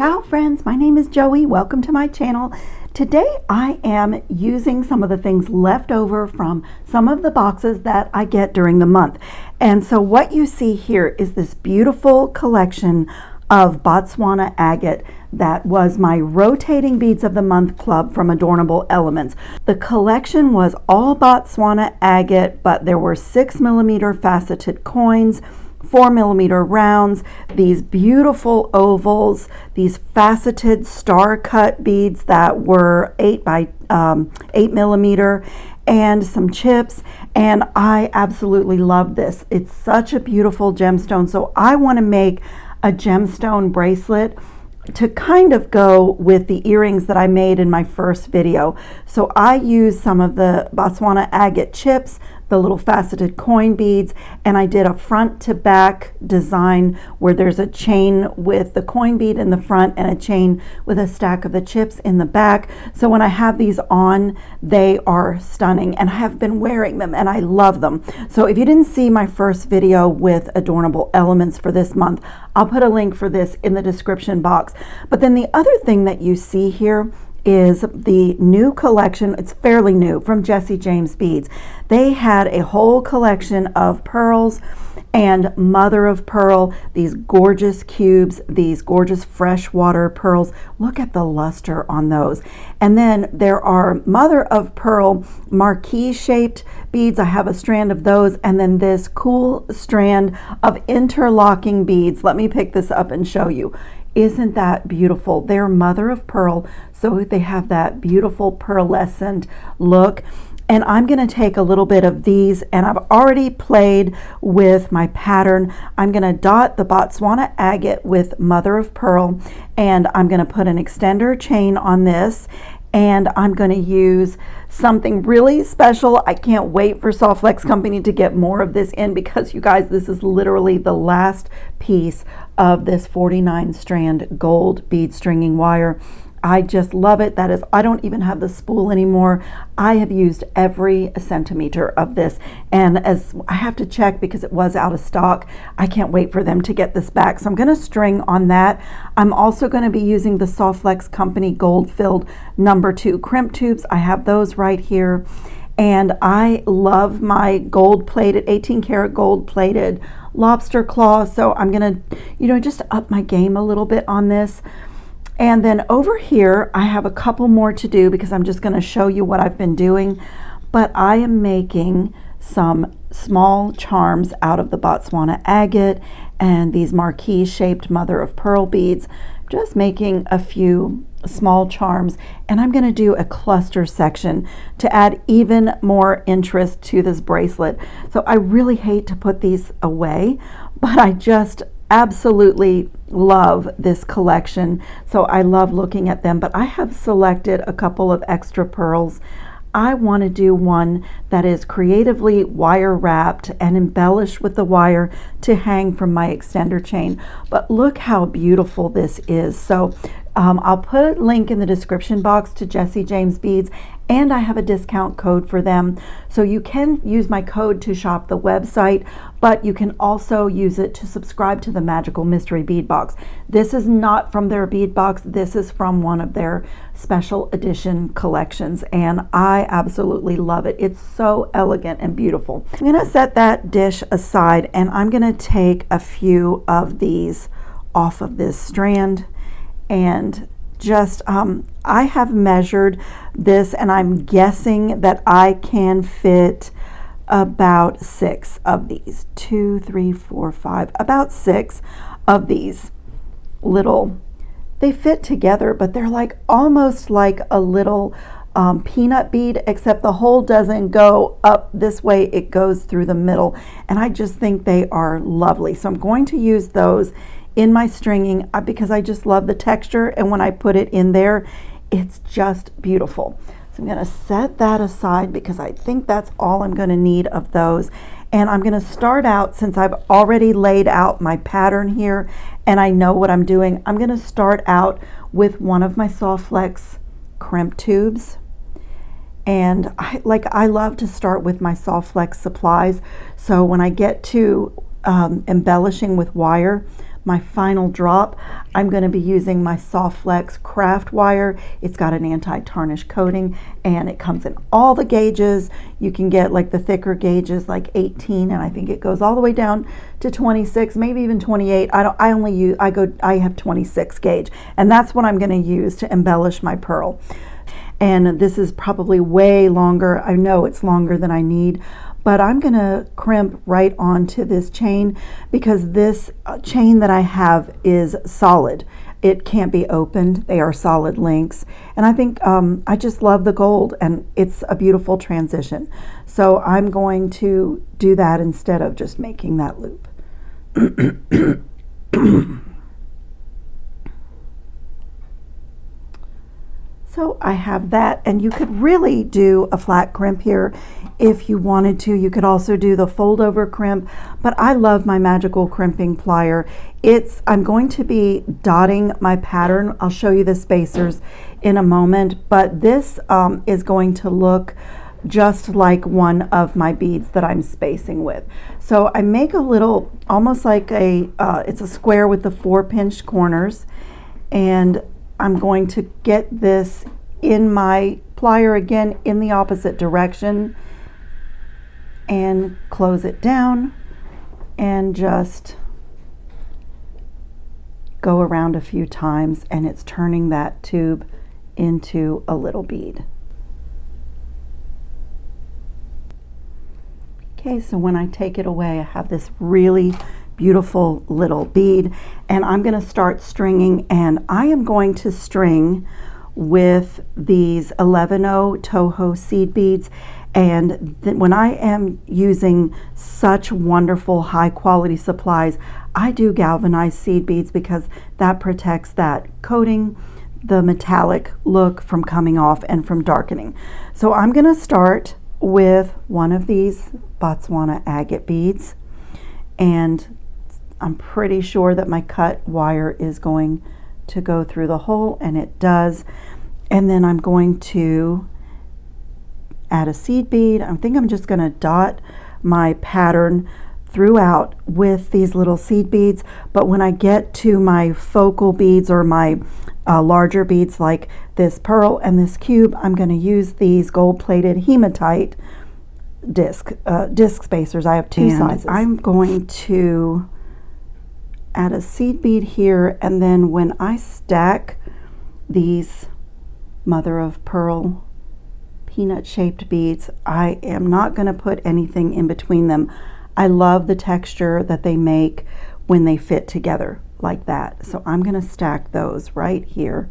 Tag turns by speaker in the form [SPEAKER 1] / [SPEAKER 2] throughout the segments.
[SPEAKER 1] Ciao friends, my name is Joey. Welcome to my channel. Today I am using some of the things left over from some of the boxes that I get during the month. And so what you see here is this beautiful collection of Botswana agate that was my rotating beads of the month club from Adornable Elements. The collection was all Botswana agate, but there were 6mm faceted coins, 4mm rounds, these beautiful ovals, these faceted star cut beads that were 8x8mm, and some chips. And I absolutely love this. It's such a beautiful gemstone. So I want to make a gemstone bracelet to kind of go with the earrings that I made in my first video. So I used some of the Botswana agate chips, the little faceted coin beads, and I did a front to back design where there's a chain with the coin bead in the front and a chain with a stack of the chips in the back. So when I have these on, they are stunning, and I have been wearing them and I love them. So if you didn't see my first video with Adornable Elements for this month, I'll put a link for this in the description box. But then the other thing that you see here is the new collection. It's fairly new, from Jessie James Beads. They had a whole collection of pearls and mother of pearl, these gorgeous cubes, these gorgeous freshwater pearls. Look at the luster on those. And then there are mother of pearl marquee shaped beads. I have a strand of those, and then this cool strand of interlocking beads. Let me pick this up and show you. Isn't that beautiful? They're mother of pearl, so they have that beautiful pearlescent look. And I'm going to take a little bit of these, and I've already played with my pattern. I'm going to dot the Botswana agate with mother of pearl, and I'm going to put an extender chain on this, and I'm going to use something really special. I can't wait for Softflex Company to get more of this in, because you guys, this is literally the last piece of this 49 strand gold bead stringing wire. I just love it. That is, I don't even have the spool anymore. I have used every centimeter of this, and as I have to check because it was out of stock, I can't wait for them to get this back. So I'm going to string on that. I'm also going to be using the Softflex Company gold filled #2 crimp tubes. I have those right here, and I love my gold plated, 18 karat gold plated lobster claw. So I'm going to, just up my game a little bit on this. And then over here, I have a couple more to do because I'm just going to show you what I've been doing. But I am making some small charms out of the Botswana agate and these marquee shaped mother of pearl beads. Just making a few small charms, and I'm going to do a cluster section to add even more interest to this bracelet. So I really hate to put these away, but I just absolutely love this collection. So I love looking at them, but I have selected a couple of extra pearls. I want to do one that is creatively wire wrapped and embellished with the wire to hang from my extender chain. But look how beautiful this is. So I'll put a link in the description box to Jessie James Beads, and I have a discount code for them. So you can use my code to shop the website, but you can also use it to subscribe to the Magical Mystery Bead Box. This is not from their bead box. This is from one of their special edition collections, and I absolutely love it. It's so elegant and beautiful. I'm going to set that dish aside, and I'm going to take a few of these off of this strand. And just I have measured this, and I'm guessing that I can fit about 6 of these. 2, 3, 4, 5, about 6 of these little, they fit together, but they're like almost like a little peanut bead, except the hole doesn't go up this way, it goes through the middle, and I just think they are lovely. So I'm going to use those in my stringing because I just love the texture, and when I put it in there, it's just beautiful. So I'm going to set that aside because I think that's all I'm going to need of those. And I'm going to start out, since I've already laid out my pattern here and I know what I'm doing, I'm going to start out with one of my Softflex crimp tubes. And I love to start with my Softflex supplies. So when I get to embellishing with wire, my final drop, I'm going to be using my Soft Flex craft wire. It's got an anti-tarnish coating and it comes in all the gauges. You can get like the thicker gauges like 18, and I think it goes all the way down to 26, maybe even 28. I have 26 gauge, and that's what I'm going to use to embellish my pearl. And this is probably way longer. I know it's longer than I need, but I'm going to crimp right onto this chain because this chain that I have is solid. It can't be opened. They are solid links. And I think I just love the gold, and it's a beautiful transition. So I'm going to do that instead of just making that loop. So I have that, and you could really do a flat crimp here if you wanted to. You could also do the fold over crimp, but I love my magical crimping plier. I'm going to be dotting my pattern. I'll show you the spacers in a moment, but this is going to look just like one of my beads that I'm spacing with. So I make a little, almost like it's a square with the 4 pinched corners, and I'm going to get this in my plier again in the opposite direction and close it down and just go around a few times, and it's turning that tube into a little bead. Okay, so when I take it away, I have this really beautiful little bead, and I'm going to start stringing, and I am going to string with these 11-0 Toho seed beads. And when I am using such wonderful high quality supplies, I do galvanized seed beads because that protects that coating, the metallic look, from coming off and from darkening. So I'm going to start with one of these Botswana agate beads, and I'm pretty sure that my cut wire is going to go through the hole, and it does. And then I'm going to add a seed bead. I think I'm just going to dot my pattern throughout with these little seed beads, but when I get to my focal beads or my larger beads like this pearl and this cube, I'm going to use these gold-plated hematite disc spacers. I have two sizes. I'm going to add a seed bead here, and then when I stack these mother of pearl peanut shaped beads, I am not going to put anything in between them. I love the texture that they make when they fit together like that. So I'm going to stack those right here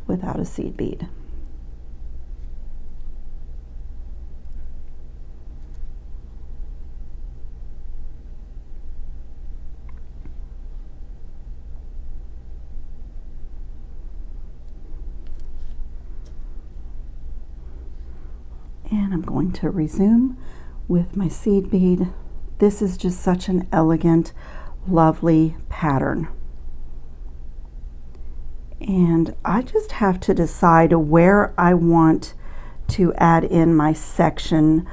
[SPEAKER 1] without a seed bead. And I'm going to resume with my seed bead. This is just such an elegant, lovely pattern. And I just have to decide where I want to add in my section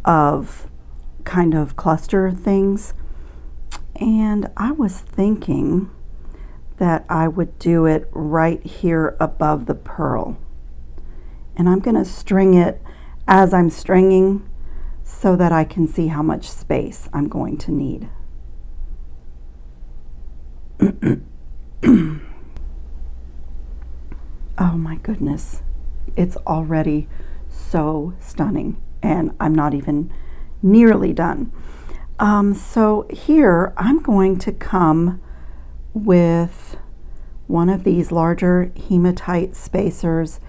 [SPEAKER 1] of kind of cluster things. And I was thinking that I would do it right here above the pearl. And I'm going to string it as I'm stringing so that I can see how much space I'm going to need. Oh my goodness, it's already so stunning, and I'm not even nearly done. So here I'm going to come with one of these larger hematite spacers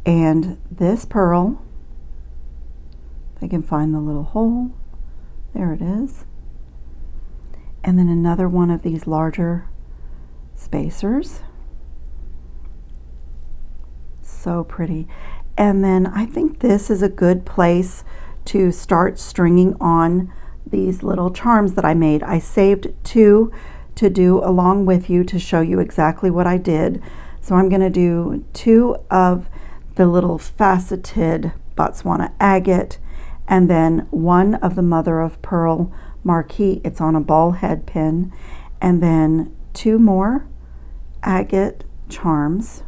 [SPEAKER 1] and this pearl. I can find the little hole. There it is. And then another one of these larger spacers. So pretty. And then I think this is a good place to start stringing on these little charms that I made. I saved 2 to do along with you to show you exactly what I did. So I'm going to do 2 of the little faceted Botswana agate, and then 1 of the mother of pearl marquee. It's on a ball head pin, and then 2 more agate charms,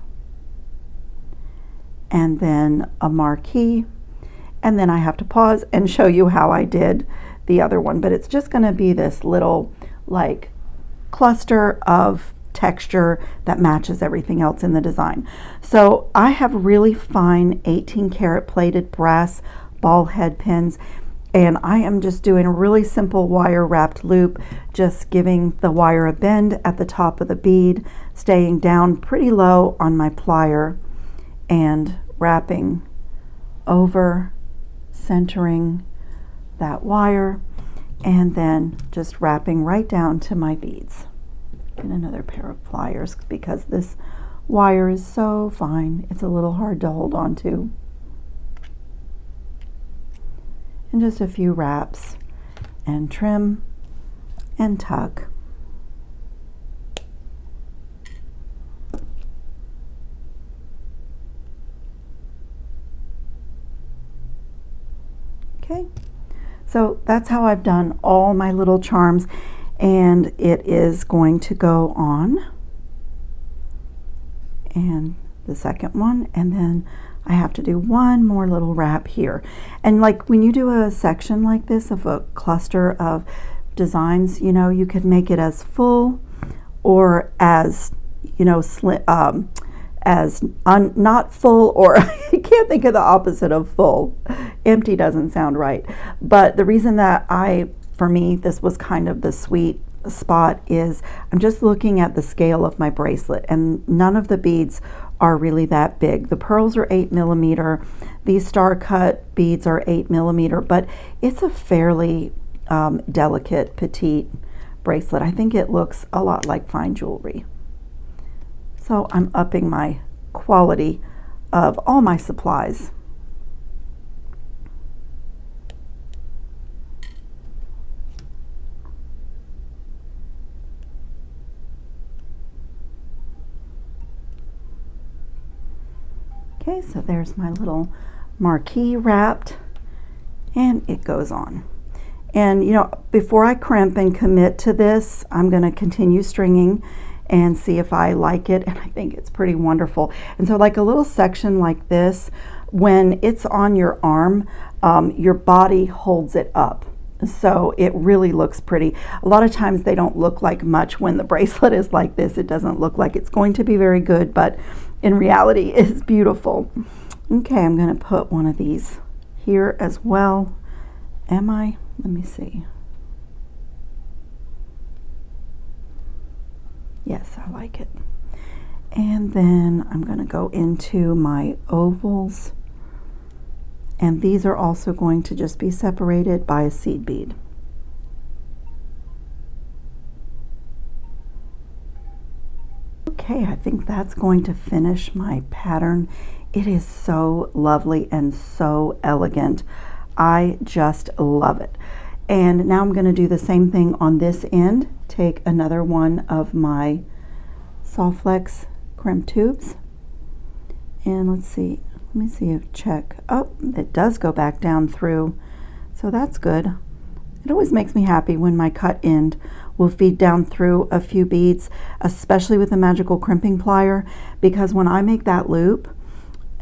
[SPEAKER 1] and then a marquee, and then I have to pause and show you how I did the other one, but it's just going to be this little like cluster of texture that matches everything else in the design. So I have really fine 18 karat plated brass ball head pins, and I am just doing a really simple wire wrapped loop, just giving the wire a bend at the top of the bead, staying down pretty low on my plier, and wrapping over, centering that wire, and then just wrapping right down to my beads. Get another pair of pliers because this wire is so fine, it's a little hard to hold on to. And just a few wraps and trim and tuck. Okay, so that's how I've done all my little charms, and it is going to go on, and the second one, and then I have to do one more little wrap here. And like when you do a section like this of a cluster of designs, you know, you could make it as full or as, you know, not full, or I can't think of the opposite of full. Empty doesn't sound right. But the reason that for me, this was kind of the sweet spot is I'm just looking at the scale of my bracelet, and none of the beads are really that big. The pearls are 8mm. These star cut beads are 8mm, but it's a fairly delicate, petite bracelet. I think it looks a lot like fine jewelry. So I'm upping my quality of all my supplies. Okay, so there's my little marquee wrapped, and it goes on. And you know, before I crimp and commit to this, I'm going to continue stringing and see if I like it, and I think it's pretty wonderful. And so like a little section like this, when it's on your arm, your body holds it up. So it really looks pretty. A lot of times they don't look like much when the bracelet is like this. It doesn't look like it's going to be very good, but in reality it's beautiful. Okay, I'm going to put one of these here as well. Am I? Let me see. Yes, I like it. And then I'm going to go into my ovals. And these are also going to just be separated by a seed bead. Okay, I think that's going to finish my pattern. It is so lovely and so elegant. I just love it. And now I'm going to do the same thing on this end. Take another one of my Softflex crimp tubes. And let's see. Let me see if check. Oh, it does go back down through. So that's good. It always makes me happy when my cut end will feed down through a few beads, especially with the magical crimping plier, because when I make that loop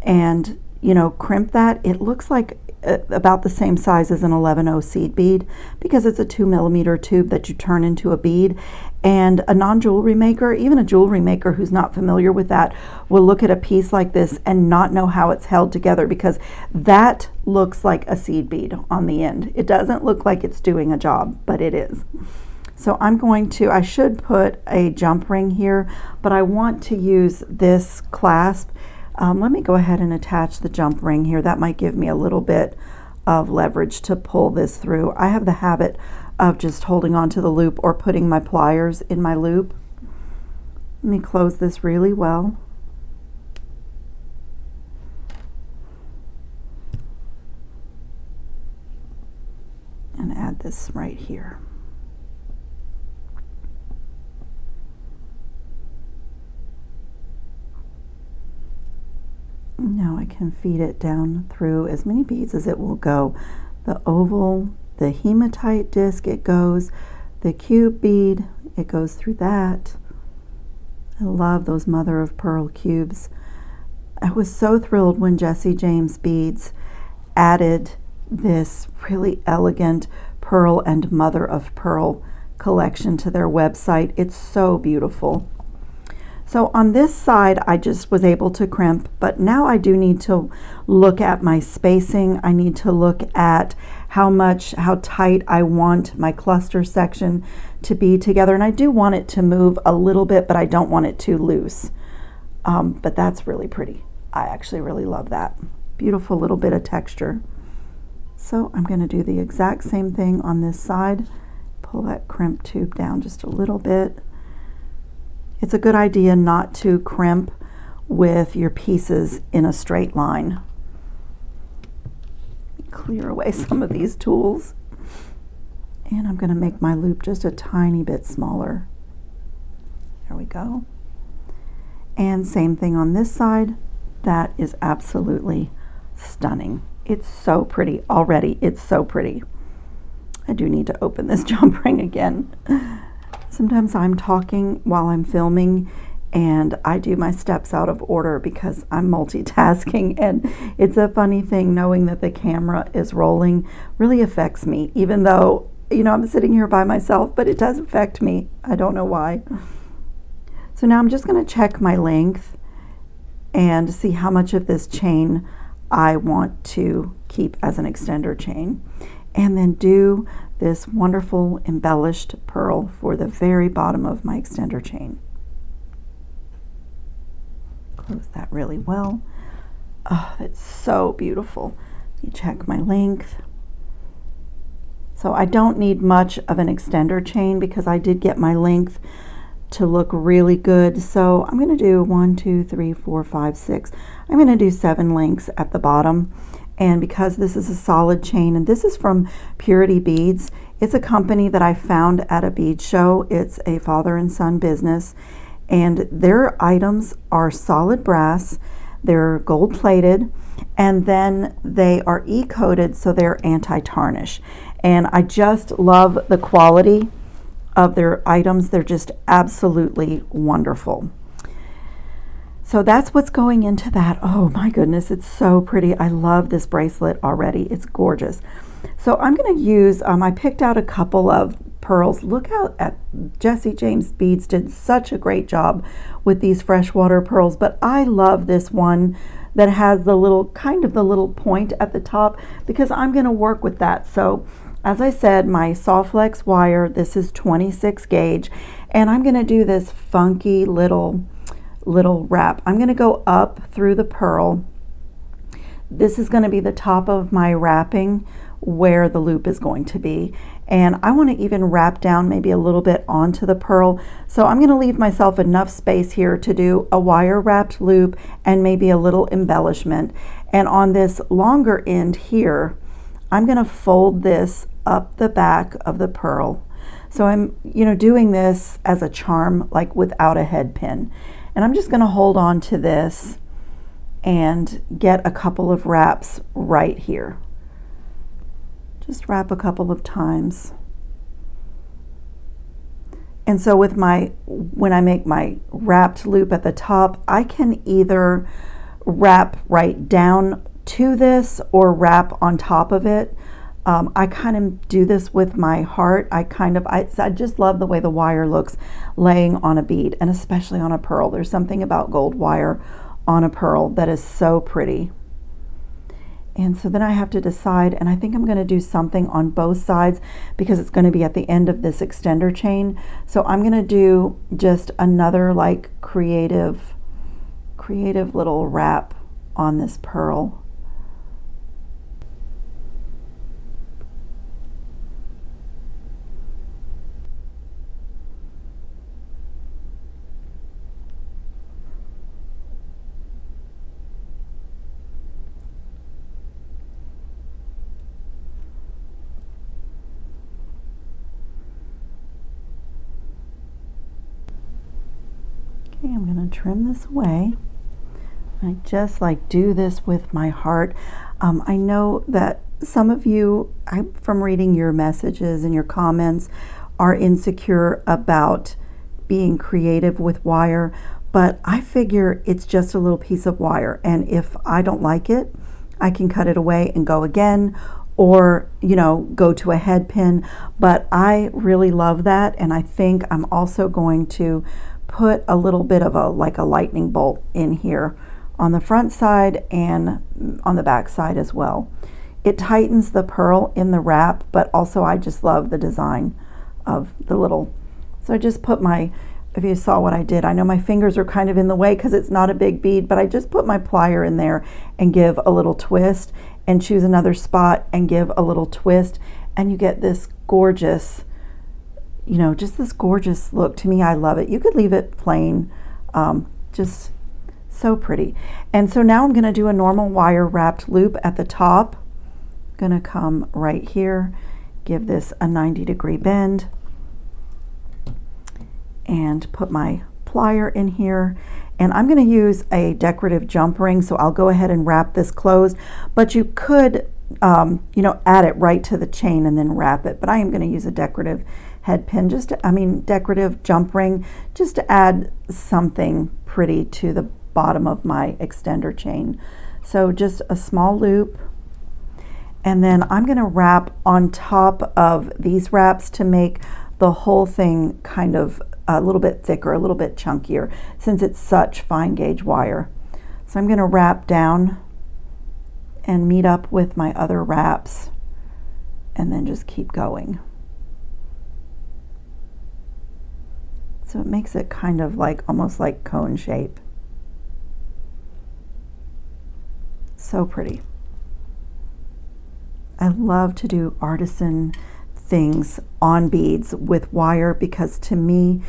[SPEAKER 1] and, you know, crimp that, it looks like about the same size as an 11/0 seed bead, because it's a 2mm tube that you turn into a bead. And a non-jewelry maker, even a jewelry maker who's not familiar with that, will look at a piece like this and not know how it's held together, because that looks like a seed bead on the end. It doesn't look like it's doing a job, but it is. So I'm going to, I should put a jump ring here, but I want to use this clasp. Let me go ahead and attach the jump ring here. That might give me a little bit of leverage to pull this through. I have the habit of just holding on to the loop or putting my pliers in my loop. Let me close this really well. And add this right here. Now I can feed it down through as many beads as it will go. The oval, the hematite disc, it goes. The cube bead, it goes through that. I love those mother of pearl cubes. I was so thrilled when Jessie James Beads added this really elegant pearl and mother of pearl collection to their website. It's so beautiful. So on this side, I just was able to crimp, but now I do need to look at my spacing. I need to look at how tight I want my cluster section to be together. And I do want it to move a little bit, but I don't want it too loose. But that's really pretty. I actually really love that. Beautiful little bit of texture. So I'm going to do the exact same thing on this side. Pull that crimp tube down just a little bit. It's a good idea not to crimp with your pieces in a straight line. Clear away some of these tools. And I'm going to make my loop just a tiny bit smaller. There we go. And same thing on this side. That is absolutely stunning. It's so pretty already. It's so pretty. I do need to open this jump ring again. Sometimes I'm talking while I'm filming and I do my steps out of order because I'm multitasking, and it's a funny thing knowing that the camera is rolling really affects me, even though, you know, I'm sitting here by myself, but it does affect me. I don't know why. So now I'm just going to check my length and see how much of this chain I want to keep as an extender chain, and then do this wonderful embellished pearl for the very bottom of my extender chain. Close that really well. Oh, that's so beautiful. You check my length. So I don't need much of an extender chain because I did get my length to look really good. So I'm going to do 1, 2, 3, 4, 5, 6. I'm going to do 7 links at the bottom. And because this is a solid chain, and this is from Purity Beads, it's a company that I found at a bead show. It's a father and son business, and their items are solid brass, they're gold plated, and then they are e-coated, so they're anti-tarnish. And I just love the quality of their items. They're just absolutely wonderful. So that's what's going into that. Oh my goodness, it's so pretty. I love this bracelet already. It's gorgeous. So I'm going to use, I picked out a couple of pearls. Look out at Jessie James Beads did such a great job with these freshwater pearls, but I love this one that has the little, kind of the little point at the top, because I'm going to work with that. So as I said, my Soflex wire, this is 26 gauge, and I'm going to do this funky little wrap. I'm going to go up through the pearl. This is going to be the top of my wrapping where the loop is going to be, and I want to even wrap down maybe a little bit onto the pearl. So I'm going to leave myself enough space here to do a wire wrapped loop and maybe a little embellishment. And on this longer end here, I'm going to fold this up the back of the pearl. So I'm, doing this as a charm, like without a head pin. And I'm just going to hold on to this and get a couple of wraps right here. Just wrap a couple of times. And so with when I make my wrapped loop at the top, I can either wrap right down to this or wrap on top of it. I kind of do this with my heart. I just love the way the wire looks laying on a bead, and especially on a pearl. There's something about gold wire on a pearl that is so pretty. And so then I have to decide, and I think I'm going to do something on both sides because it's going to be at the end of this extender chain. So I'm going to do just another like creative little wrap on this pearl. Okay, I'm going to trim this away. I just do this with my heart. I know that some of you, from reading your messages and your comments, are insecure about being creative with wire, but I figure it's just a little piece of wire, and if I don't like it, I can cut it away and go again, or, you know, go to a head pin. But I really love that, and I think I'm also going to put a little bit of like a lightning bolt in here on the front side and on the back side as well. It tightens the pearl in the wrap, but also I just love the design of the little, so I just put my, if you saw what I did, I know my fingers are kind of in the way because it's not a big bead, but I just put my plier in there and give a little twist and choose another spot and give a little twist, and you get this gorgeous, you know, just this gorgeous look. To me, I love it. You could leave it plain, just so pretty. And so now I'm going to do a normal wire wrapped loop at the top. I'm going to come right here, give this a 90-degree bend, and put my plier in here. And I'm going to use a decorative jump ring, so I'll go ahead and wrap this closed, but you could you know, add it right to the chain and then wrap it, but I am going to use a decorative head pin, just to, decorative jump ring, just to add something pretty to the bottom of my extender chain. So just a small loop, and then I'm going to wrap on top of these wraps to make the whole thing kind of a little bit thicker, a little bit chunkier, since it's such fine gauge wire. So I'm going to wrap down and meet up with my other wraps, and then just keep going. So it makes it kind of like almost like cone shape. So pretty. I love to do artisan things on beads with wire because to me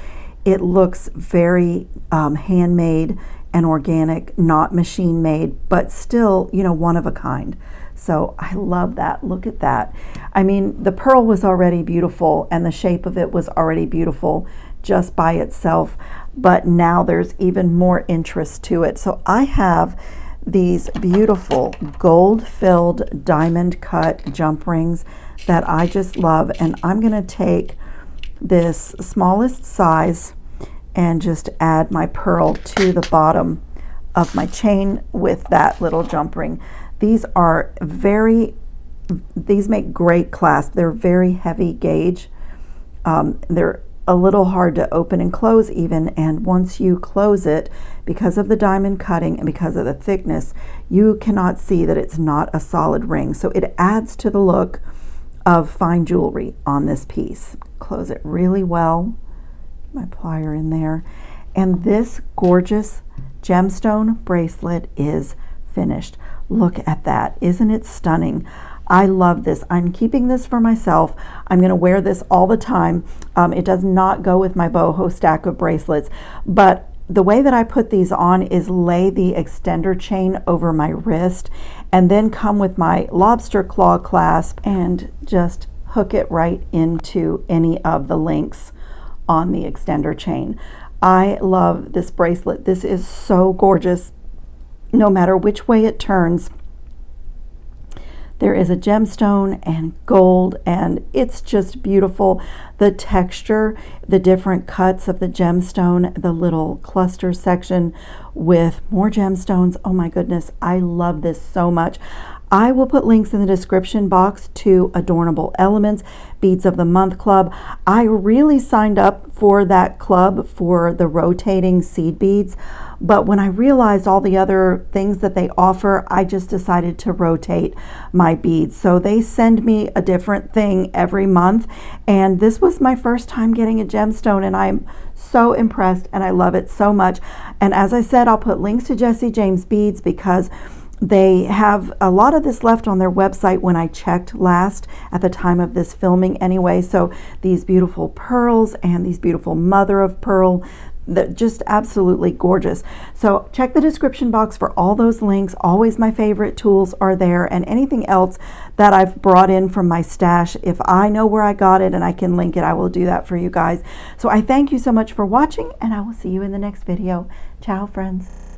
[SPEAKER 1] it looks very handmade and organic, not machine made, but still, you know, one of a kind. So I love that. Look at that. I mean, the pearl was already beautiful and the shape of it was already beautiful just by itself, but now there's even more interest to it. So I have these beautiful gold filled diamond cut jump rings that I just love, and I'm going to take this smallest size and just add my pearl to the bottom of my chain with that little jump ring. These are these make great clasp. They're very heavy gauge. They're a little hard to open and close even, and once you close it, because of the diamond cutting and because of the thickness, you cannot see that it's not a solid ring. So it adds to the look of fine jewelry on this piece. Close it really well. My plier in there, and this gorgeous gemstone bracelet is finished. Look at that. Isn't it stunning? I love this. I'm keeping this for myself. I'm going to wear this all the time. It does not go with my boho stack of bracelets, but the way that I put these on is lay the extender chain over my wrist and then come with my lobster claw clasp and just hook it right into any of the links on the extender chain. I love this bracelet. This is so gorgeous. No matter which way it turns, there is a gemstone and gold, and it's just beautiful. The texture, the different cuts of the gemstone, the little cluster section with more gemstones. Oh my goodness, I love this so much. I will put links in the description box to Adornable Elements, Beads of the Month Club. I really signed up for that club for the rotating seed beads, but when I realized all the other things that they offer, I just decided to rotate my beads. So they send me a different thing every month, and this was my first time getting a gemstone, and I'm so impressed and I love it so much. And as I said, I'll put links to Jessie James Beads because they have a lot of this left on their website when I checked last at the time of this filming anyway. So these beautiful pearls and these beautiful mother of pearl, that just absolutely gorgeous. So check the description box for all those links. Always my favorite tools are there, and anything else that I've brought in from my stash. If I know where I got it and I can link it, I will do that for you guys. So I thank you so much for watching, and I will see you in the next video. Ciao, friends.